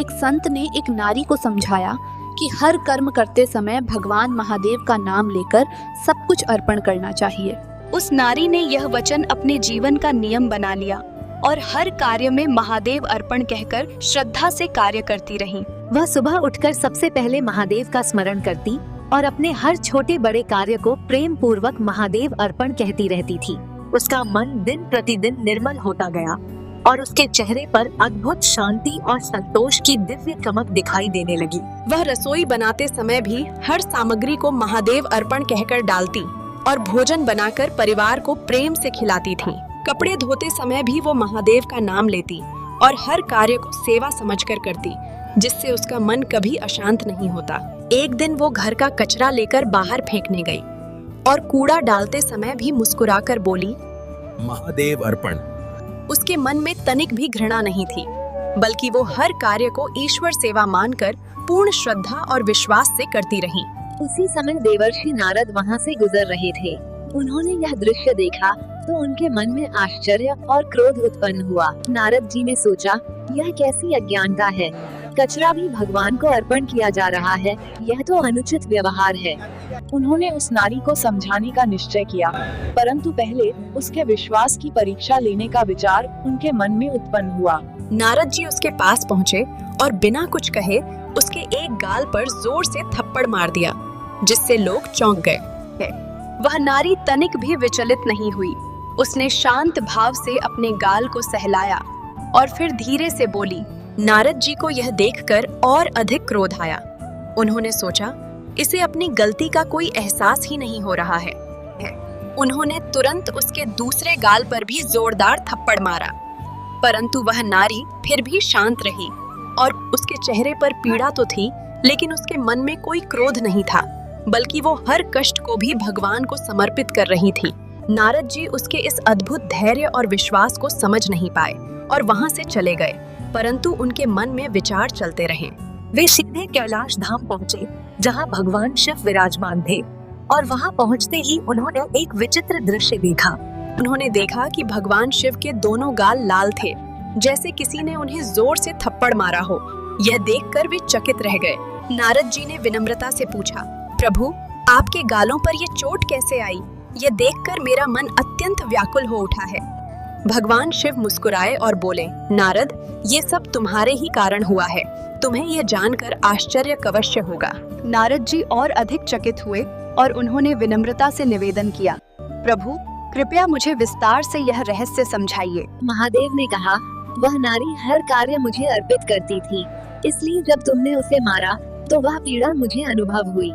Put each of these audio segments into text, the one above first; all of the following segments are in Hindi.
एक संत ने एक नारी को समझाया कि हर कर्म करते समय भगवान महादेव का नाम लेकर सब कुछ अर्पण करना चाहिए। उस नारी ने यह वचन अपने जीवन का नियम बना लिया और हर कार्य में महादेव अर्पण कहकर श्रद्धा से कार्य करती रही। वह सुबह उठकर सबसे पहले महादेव का स्मरण करती और अपने हर छोटे बड़े कार्य को प्रेम पूर्वक महादेव अर्पण कहती रहती थी। उसका मन दिन प्रतिदिन निर्मल होता गया और उसके चेहरे पर अद्भुत शांति और संतोष की दिव्य चमक दिखाई देने लगी। वह रसोई बनाते समय भी हर सामग्री को महादेव अर्पण कहकर डालती और भोजन बनाकर परिवार को प्रेम से खिलाती थी। कपड़े धोते समय भी वो महादेव का नाम लेती और हर कार्य को सेवा समझकर करती, जिससे उसका मन कभी अशांत नहीं होता। एक दिन वो घर का कचरा लेकर बाहर फेंकने गई और कूड़ा डालते समय भी मुस्कुराकर बोली, महादेव अर्पण। उसके मन में तनिक भी घृणा नहीं थी, बल्कि वो हर कार्य को ईश्वर सेवा मानकर पूर्ण श्रद्धा और विश्वास से करती रही। उसी समय देवर्षि नारद वहाँ से गुजर रहे थे। उन्होंने यह दृश्य देखा तो उनके मन में आश्चर्य और क्रोध उत्पन्न हुआ। नारद जी ने सोचा, यह कैसी अज्ञानता है, कचरा भी भगवान को अर्पण किया जा रहा है, यह तो अनुचित व्यवहार है। उन्होंने उस नारी को समझाने का निश्चय किया, परंतु पहले उसके विश्वास की परीक्षा लेने का विचार उनके मन में उत्पन्न हुआ। नारद जी उसके पास पहुँचे और बिना कुछ कहे उसके एक गाल पर जोर से थप्पड़ मार दिया, जिससे लोग चौंक गए। वह नारी तनिक भी विचलित नहीं हुई। उसने शांत भाव से अपने गाल को सहलाया और फिर धीरे से बोली। नारद जी को यह देखकर और अधिक क्रोध आया। उन्होंने सोचा, इसे अपनी गलती का एहसास एहसास ही नहीं हो रहा है। उन्होंने तुरंत उसके दूसरे गाल पर भी जोरदार थप्पड़ मारा, परंतु वह नारी फिर भी शांत रही और उसके चेहरे पर पीड़ा तो थी, लेकिन उसके मन में कोई क्रोध नहीं था, बल्कि वो हर कष्ट को भी भगवान को समर्पित कर रही थी। नारद जी उसके इस अद्भुत धैर्य और विश्वास को समझ नहीं पाए और वहां से चले गए, परंतु उनके मन में विचार चलते रहे। वे सीधे कैलाश धाम पहुँचे, जहाँ भगवान शिव विराजमान थे, और वहाँ पहुँचते ही उन्होंने एक विचित्र दृश्य देखा। उन्होंने देखा कि भगवान शिव के दोनों गाल लाल थे, जैसे किसी ने उन्हें जोर से थप्पड़ मारा हो। यह देखकर वे चकित रह गए। नारद जी ने विनम्रता से पूछा, प्रभु, आपके गालों पर ये चोट कैसे आई? यह देखकर मेरा मन अत्यंत व्याकुल हो उठा है। भगवान शिव मुस्कुराए और बोले, नारद, ये सब तुम्हारे ही कारण हुआ है। तुम्हें यह जानकर आश्चर्य अवश्य होगा। नारद जी और अधिक चकित हुए और उन्होंने विनम्रता से निवेदन किया, प्रभु, कृपया मुझे विस्तार से यह रहस्य समझाइए। महादेव ने कहा, वह नारी हर कार्य मुझे अर्पित करती थी, इसलिए जब तुमने उसे मारा तो वह पीड़ा मुझे अनुभव हुई।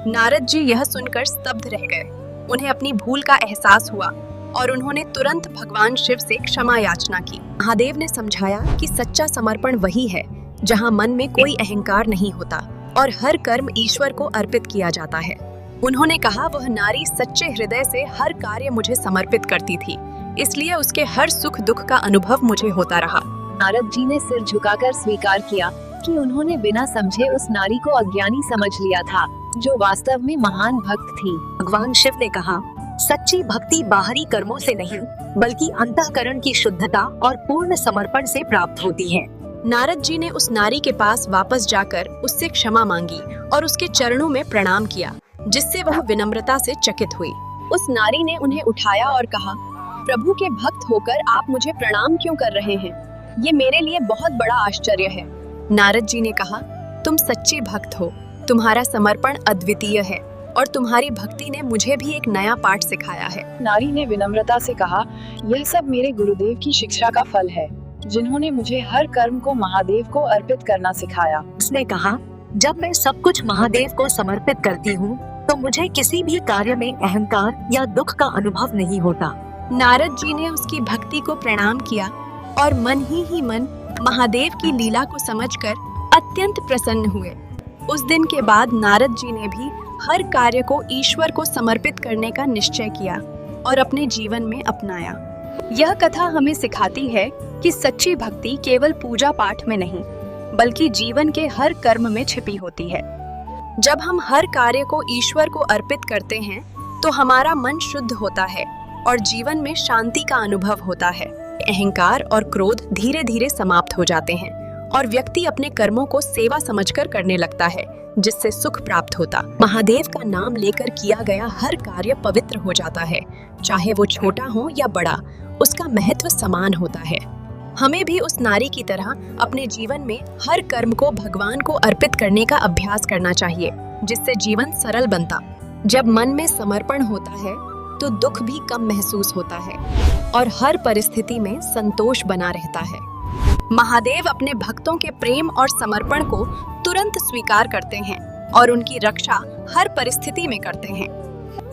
नारद जी यह सुनकर स्तब्ध रह गए। उन्हें अपनी भूल का एहसास हुआ और उन्होंने तुरंत भगवान शिव से क्षमा याचना की। महादेव ने समझाया कि सच्चा समर्पण वही है जहां मन में कोई अहंकार नहीं होता और हर कर्म ईश्वर को अर्पित किया जाता है। उन्होंने कहा, वह नारी सच्चे हृदय से हर कार्य मुझे समर्पित करती थी, इसलिए उसके हर सुख दुख का अनुभव मुझे होता रहा। नारद जी ने सिर झुकाकर स्वीकार किया कि उन्होंने बिना समझे उस नारी को अज्ञानी समझ लिया था, जो वास्तव में महान भक्त थी। भगवान शिव ने कहा, सच्ची भक्ति बाहरी कर्मों से नहीं, बल्कि अंतःकरण की शुद्धता और पूर्ण समर्पण से प्राप्त होती है। नारद जी ने उस नारी के पास वापस जाकर उससे क्षमा मांगी और उसके चरणों में प्रणाम किया, जिससे वह विनम्रता से चकित हुई। उस नारी ने उन्हें उठाया और कहा, प्रभु के भक्त होकर आप मुझे प्रणाम क्यों कर रहे हैं? ये मेरे लिए बहुत बड़ा आश्चर्य है। नारद जी ने कहा, तुम सच्चे भक्त हो, तुम्हारा समर्पण अद्वितीय है और तुम्हारी भक्ति ने मुझे भी एक नया पाठ सिखाया है। नारी ने विनम्रता से कहा, यह सब मेरे गुरुदेव की शिक्षा का फल है, जिन्होंने मुझे हर कर्म को महादेव को अर्पित करना सिखाया। उसने कहा, जब मैं सब कुछ महादेव को समर्पित करती हूँ तो मुझे किसी भी कार्य में अहंकार या दुख का अनुभव नहीं होता। नारद जी ने उसकी भक्ति को प्रणाम किया और मन ही मन महादेव की लीला को समझकर अत्यंत प्रसन्न हुए। उस दिन के बाद नारद जी ने भी हर कार्य को ईश्वर को समर्पित करने का निश्चय किया और अपने जीवन में अपनाया। यह कथा हमें सिखाती है कि सच्ची भक्ति केवल पूजा पाठ में नहीं, बल्कि जीवन के हर कर्म में छिपी होती है। जब हम हर कार्य को ईश्वर को अर्पित करते हैं तो हमारा मन शुद्ध होता है और जीवन में शांति का अनुभव होता है। अहंकार और क्रोध धीरे धीरे समाप्त हो जाते हैं और व्यक्ति अपने कर्मों को सेवा समझकर करने लगता है, जिससे सुख प्राप्त होता। महादेव का नाम लेकर किया गया हर कार्य पवित्र हो जाता है, चाहे वो छोटा हो या बड़ा, उसका महत्व समान होता है। हमें भी उस नारी की तरह अपने जीवन में हर कर्म को भगवान को अर्पित करने का अभ्यास करना चाहिए, जिससे जीवन सरल बनता। जब मन में समर्पण होता है तो दुख भी कम महसूस होता है और हर परिस्थिति में संतोष बना रहता है। महादेव अपने भक्तों के प्रेम और समर्पण को तुरंत स्वीकार करते हैं और उनकी रक्षा हर परिस्थिति में करते हैं।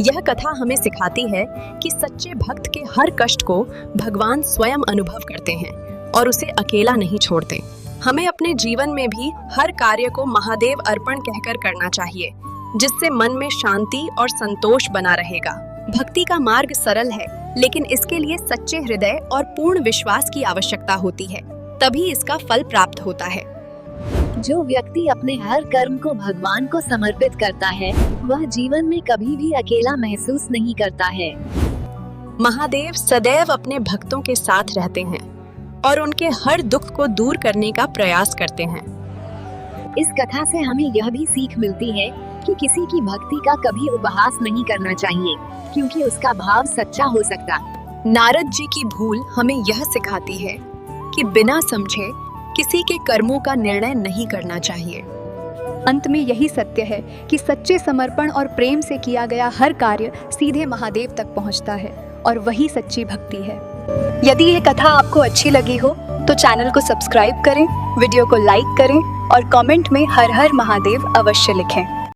यह कथा हमें सिखाती है कि सच्चे भक्त के हर कष्ट को भगवान स्वयं अनुभव करते हैं और उसे अकेला नहीं छोड़ते। हमें अपने जीवन में भी हर कार्य को महादेव अर्पण कहकर करना चाहिए, जिससे मन में शांति और संतोष बना रहेगा। भक्ति का मार्ग सरल है, लेकिन इसके लिए सच्चे हृदय और पूर्ण विश्वास की आवश्यकता होती है, तभी इसका फल प्राप्त होता है। जो व्यक्ति अपने हर कर्म को भगवान को समर्पित करता है, वह जीवन में कभी भी अकेला महसूस नहीं करता है। महादेव सदैव अपने भक्तों के साथ रहते हैं और उनके हर दुख को दूर करने का प्रयास करते हैं। इस कथा से हमें यह भी सीख मिलती है कि किसी की भक्ति का कभी उपहास नहीं करना चाहिए, क्योंकि उसका भाव सच्चा हो सकता। नारद जी की भूल हमें यह सिखाती है कि बिना समझे किसी के कर्मों का निर्णय नहीं करना चाहिए। अंत में यही सत्य है कि सच्चे समर्पण और प्रेम से किया गया हर कार्य सीधे महादेव तक पहुंचता है और वही सच्ची भक्ति है। यदि ये कथा आपको अच्छी लगी हो तो चैनल को सब्सक्राइब करें, वीडियो को लाइक करें और कमेंट में हर हर महादेव अवश्य लिखें।